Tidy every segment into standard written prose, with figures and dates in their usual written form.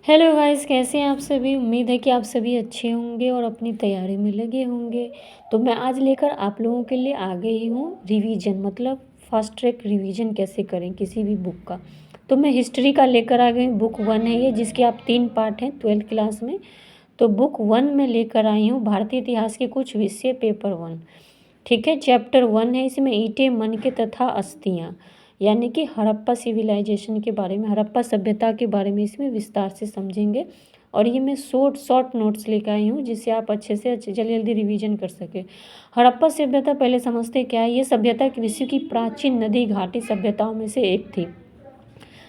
Hello guys, कैसे हैं आप सभी। उम्मीद है कि आप सभी अच्छे होंगे और अपनी तैयारी में लगे होंगे। तो मैं आज लेकर आप लोगों के लिए आ गई हूँ रिवीजन, मतलब फास्ट ट्रैक रिवीजन कैसे करें किसी भी बुक का। तो मैं हिस्ट्री का लेकर आ गई हूँ। बुक 1 है ये, जिसके आप 3 पार्ट हैं 12th क्लास में। तो बुक 1 में लेकर आई हूँ भारतीय इतिहास के कुछ विषय, पेपर 1। ठीक है, चैप्टर 1 है इसमें, ईंटें, मनके तथा अस्थियाँ, यानी कि हड़प्पा सिविलाइजेशन के बारे में, हड़प्पा सभ्यता के बारे में इसमें विस्तार से समझेंगे। और ये मैं शॉर्ट नोट्स लेकर आई हूँ, जिससे आप अच्छे से जल्दी जल्दी रिवीजन कर सके। हड़प्पा सभ्यता पहले समझते क्या है। ये सभ्यता विश्व की प्राचीन नदी घाटी सभ्यताओं में से एक थी।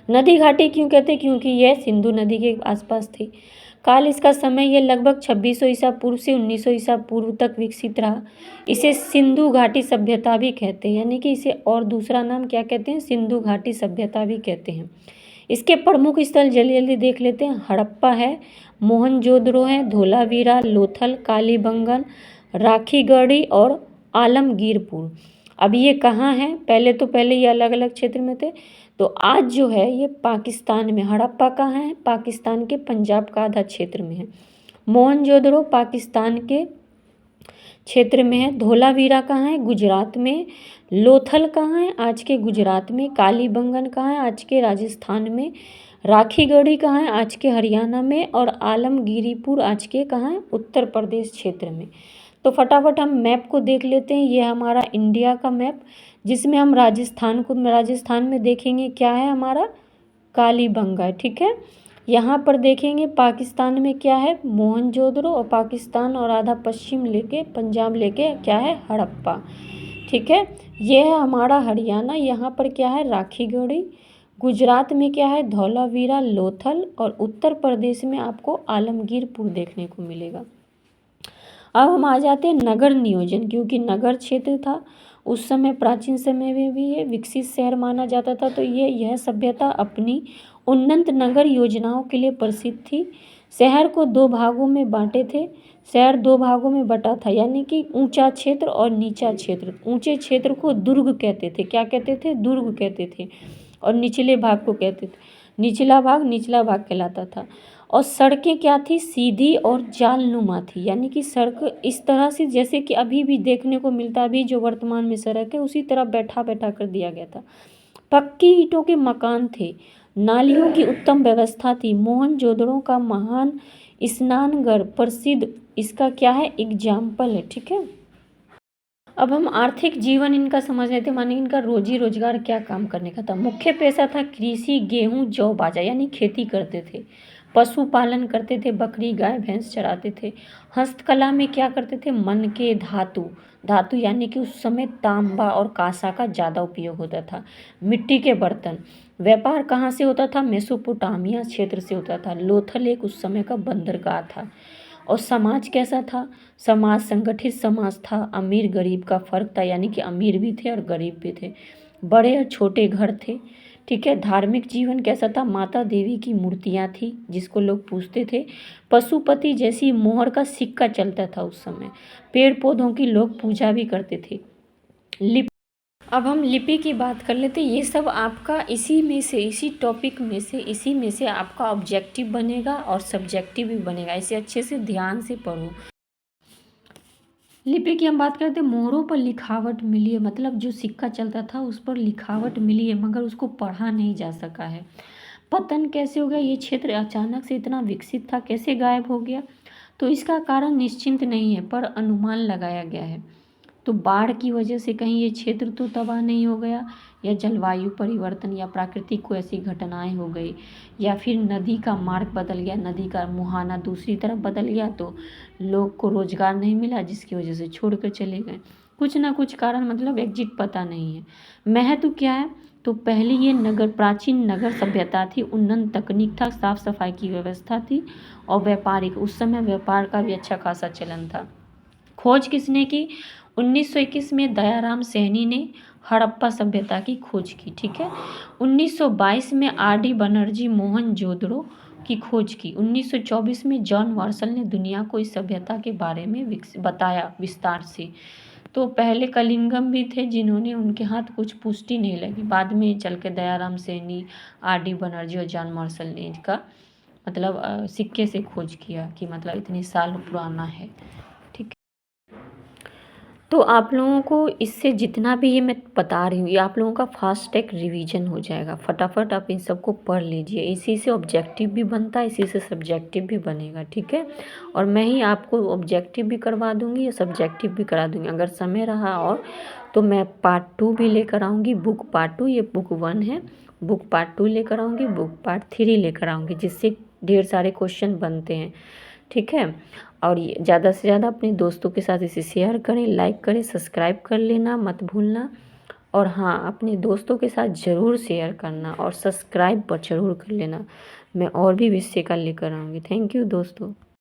नदी घाटी क्यों कहते हैं? क्योंकि यह सिंधु नदी के आसपास थी। काल इसका समय यह लगभग 2600 ईसा पूर्व से 1900 ईसा पूर्व तक विकसित रहा। इसे सिंधु घाटी सभ्यता भी कहते हैं, यानी कि इसे और दूसरा नाम क्या कहते हैं? सिंधु घाटी सभ्यता भी कहते हैं। इसके प्रमुख स्थल जल्दी जल्दी देख लेते हैं। हड़प्पा है, मोहनजोदड़ो है, धोलावीरा, लोथल, कालीबंगन, राखीगढ़ी और आलमगीरपुर। अब ये कहाँ है? पहले ये अलग अलग क्षेत्र में थे। तो आज जो है ये पाकिस्तान में। हड़प्पा कहाँ है? पाकिस्तान के पंजाब का आधा क्षेत्र में है। मोहनजोदड़ो पाकिस्तान के क्षेत्र में है। धोलावीरा कहाँ है? गुजरात में। लोथल कहाँ है? आज के गुजरात में। कालीबंगन कहाँ है? आज के राजस्थान में। राखीगढ़ी कहाँ है? आज के हरियाणा में। और आलमगीरपुर आज के कहाँ है? उत्तर प्रदेश क्षेत्र में। तो फटाफट हम मैप को देख लेते हैं। ये हमारा इंडिया का मैप, जिसमें हम राजस्थान में देखेंगे क्या है हमारा? कालीबंगा। ठीक है। यहाँ पर देखेंगे पाकिस्तान में क्या है? मोहनजोदड़ो। और पाकिस्तान और आधा पश्चिम लेके पंजाब लेके क्या है? हड़प्पा। ठीक है। ये है हमारा हरियाणा। यहाँ पर क्या है? राखीगढ़ी। गुजरात में क्या है? धौलावीरा, लोथल। और उत्तर प्रदेश में आपको आलमगीरपुर देखने को मिलेगा। अब हम आ जाते हैं नगर नियोजन, क्योंकि नगर क्षेत्र था उस समय, प्राचीन समय में भी ये विकसित शहर माना जाता था। तो यह सभ्यता अपनी उन्नत नगर योजनाओं के लिए प्रसिद्ध थी। शहर को 2 भागों में बांटे थे। शहर 2 भागों में बटा था, यानी कि ऊंचा क्षेत्र और नीचा क्षेत्र। ऊंचे क्षेत्र को दुर्ग कहते थे। क्या कहते थे? दुर्ग कहते थे। और निचले भाग को कहते थे, निचला भाग कहलाता था। और सड़कें क्या थी? सीधी और जालनुमा थी, यानी कि सड़क इस तरह से जैसे कि अभी भी देखने को मिलता, अभी जो वर्तमान में सड़क है उसी तरह बैठा बैठा कर दिया गया था। पक्की ईंटों के मकान थे। नालियों की उत्तम व्यवस्था थी। मोहनजोदड़ो का महान स्नानघर प्रसिद्ध इसका क्या है? एग्जाम्पल है। ठीक है। अब हम आर्थिक जीवन इनका समझ लेते हैं। माने इनका रोजी रोजगार क्या काम करने का था। मुख्य पेशा था कृषि, गेहूं, जौ, बाजरा, यानी खेती करते थे। पशुपालन करते थे, बकरी, गाय, भैंस चराते थे। हस्तकला में क्या करते थे? मनके, धातु यानी कि उस समय तांबा और कांसा का ज़्यादा उपयोग होता था। मिट्टी के बर्तन। व्यापार कहाँ से होता था? मेसोपोटामिया क्षेत्र से होता था। लोथल एक उस समय का बंदरगाह था। और समाज कैसा था? समाज संगठित समाज था। अमीर गरीब का फर्क था, यानी कि अमीर भी थे और गरीब भी थे। बड़े और छोटे घर थे। ठीक है। धार्मिक जीवन कैसा था? माता देवी की मूर्तियाँ थी जिसको लोग पूजते थे। पशुपति जैसी मोहर का सिक्का चलता था उस समय। पेड़ पौधों की लोग पूजा भी करते थे। अब हम लिपि की बात कर लेते हैं। ये सब आपका इसी टॉपिक में से इसी में से आपका ऑब्जेक्टिव बनेगा और सब्जेक्टिव भी बनेगा। इसे अच्छे से ध्यान से पढ़ो। लिपि की हम बात करते हैं। मोहरों पर लिखावट मिली है, मतलब जो सिक्का चलता था उस पर लिखावट मिली है, मगर उसको पढ़ा नहीं जा सका है। पतन कैसे हो गया? ये क्षेत्र अचानक से इतना विकसित था, कैसे गायब हो गया? तो इसका कारण निश्चित नहीं है, पर अनुमान लगाया गया है। तो बाढ़ की वजह से कहीं ये क्षेत्र तो तबाह नहीं हो गया, या जलवायु परिवर्तन या प्राकृतिक कोई ऐसी घटनाएं हो गई, या फिर नदी का मार्ग बदल गया, नदी का मुहाना दूसरी तरफ बदल गया, तो लोग को रोजगार नहीं मिला जिसकी वजह से छोड़ कर चले गए। कुछ ना कुछ कारण, मतलब एग्जिट पता नहीं है। महत्व क्या है? तो पहले ये प्राचीन नगर सभ्यता थी। उन्नत तकनीक था, साफ सफाई की व्यवस्था थी, और व्यापारिक, उस समय व्यापार का भी अच्छा खासा चलन था। खोज किसने की? 1921 में दयाराम सैनी ने हड़प्पा सभ्यता की खोज की। ठीक है। 1922 में आर.डी. बनर्जी मोहनजोदड़ो की खोज की। 1924 में जॉन वार्सल ने दुनिया को इस सभ्यता के बारे में बताया विस्तार से। तो पहले कलिंगम भी थे जिन्होंने, उनके हाथ कुछ पुष्टि नहीं लगी। बाद में चल के दयाराम सैनी, आर.डी. बनर्जी और जॉन वार्सल ने इसका मतलब सिक्के से खोज किया कि मतलब इतने साल पुराना है। ठीक है, तो आप लोगों को इससे जितना भी ये मैं बता रही हूँ, ये आप लोगों का फास्ट ट्रैक रिवीजन हो जाएगा। फटाफट आप इन सबको पढ़ लीजिए, इसी से ऑब्जेक्टिव भी बनता है, इसी से सब्जेक्टिव भी बनेगा। ठीक है, और मैं ही आपको ऑब्जेक्टिव भी करवा दूँगी या सब्जेक्टिव भी करा दूँगी। अगर समय रहा और तो मैं पार्ट 2 भी लेकर आऊँगी, बुक पार्ट 2, ये बुक 1 है, बुक पार्ट 2 लेकर आऊँगी, बुक पार्ट 3 लेकर आऊँगी, जिससे ढेर सारे क्वेश्चन बनते हैं। ठीक है, और ये ज़्यादा से ज़्यादा अपने दोस्तों के साथ इसे शेयर करें, लाइक करें, सब्सक्राइब कर लेना मत भूलना। और हाँ, अपने दोस्तों के साथ ज़रूर शेयर करना और सब्सक्राइब पर ज़रूर कर लेना। मैं और भी विषय का लेकर आऊँगी। थैंक यू दोस्तों।